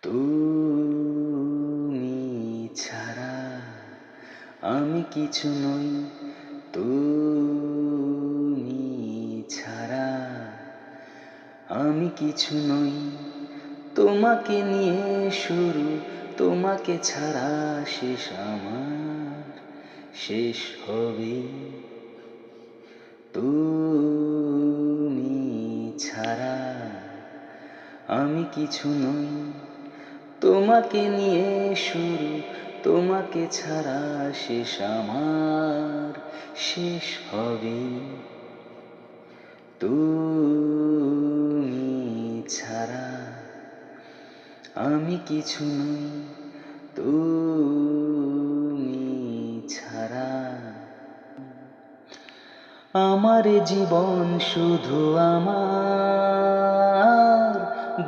তুমি ছাড়া আমি কিছু নই। তুমি ছাড়া আমি কিছু নই। তোমাকে নিয়ে শুরু, তোমাকে ছাড়া শেষ আমার শেষ হবে। তুমি ছাড়া আমি কিছু নই। তোমাকে নিয়ে শুরু, তোমাকে ছাড়া শেষ আমার শেষ হবে। তুমি ছাড়া আমি কিছু নই। তুমি ছাড়া আমার জীবন শুধু আমার,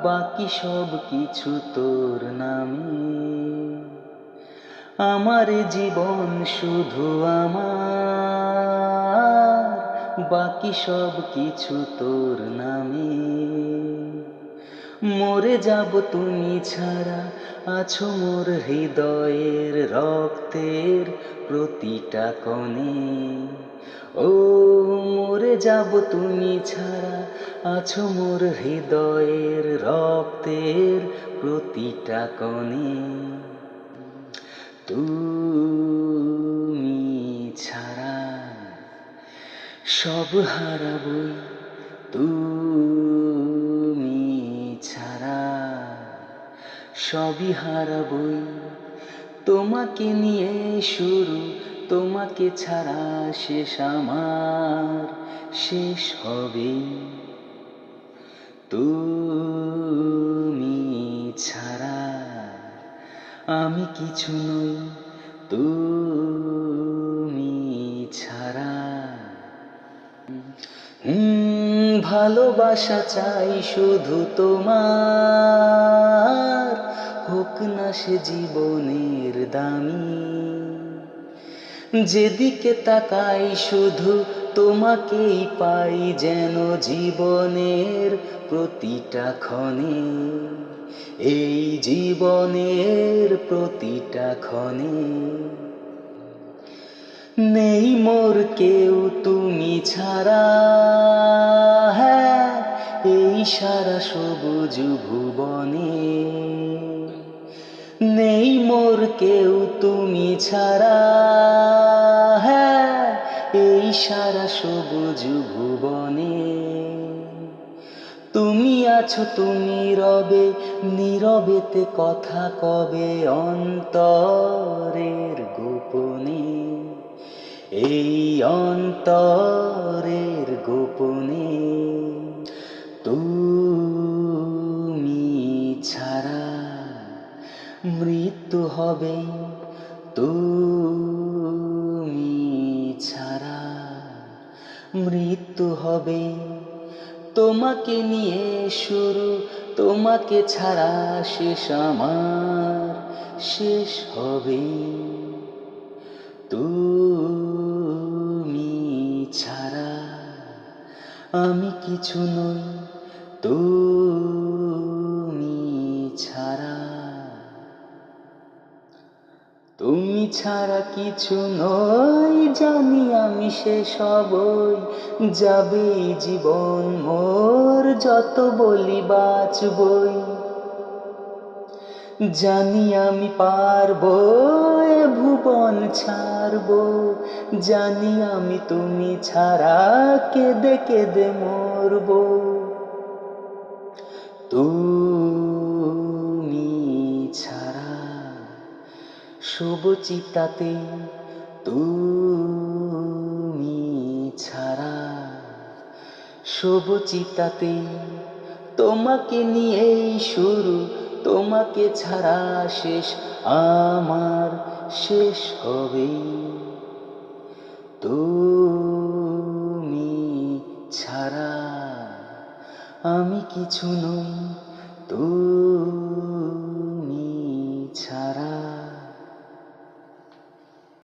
বাকি সব কিছু তোর নামে। আমার জীবন শুধু আমার, বাকি সব কিছু তোর নামে। মরে যাব তুমি ছাড়া, আছো মোর হৃদয়ের রক্তের প্রতিটা কণে। ও মরে যাব তুমি ছাড়া, আছো মোর হৃদয়ের রক্তের প্রতিটা কণে। তুমি ছাড়া সব হারাবই। তুমি ছাড়া সবই হারাবই। তোমাকে নিয়ে শুরু, তোমাকে ছাড়া শেষ আমার শেষ হবে। তুমি ছাড়া আমি কিছু নই। তুমি ছাড়া ভালোবাসা চাই শুধু তোমার, হোক না সে জীবনের দামি। যেদিকে তাকাই শুধু তোমাকেই পাই, যেন জীবনের প্রতিটা ক্ষণে। এই জীবনের প্রতিটা ক্ষণে নেই মোর কেউ তুমি ছাড়া। হ্যাঁ, এই সারা সবুজ ভুবনে নেই মোর কেউ তুমি ছাড়া। হ্যাঁ, এই সারা সবুজ ভুবনে তুমি আছো, তুমি রবে, নীরবেতে কথা কবে অন্তরের গোপনে। এই অন্তরের গোপনে তুমি ছাড়া মৃত্যু হবে। তুমি ছাড়া মৃত্যু হবে। তোমাকে নিয়ে শুরু, তোমাকে ছাড়া শেষ আমার শেষ হবে। তুমি ছাড়া আমি কিছু নই। তুমি ছাড়া তুমি ছাড়া কিছু নই। জানি আমি শেষ হবই, যাবে জীবন মোর, যত বলি বাঁচবই। জানি আমি পারবো এ ভুবন ছাড়বো, জানি আমি তুমি ছাড়া কেঁদে কেঁদে মরবো। তুমি ছাড়া শুভ চিতাতে, তুমি ছাড়া শুভ চিতাতে তোমাকে নিয়েই শুরু, তোমাকে ছাড়া শেষ আমার শেষ হবে। তুমি ছাড়া আমি কিছু নই।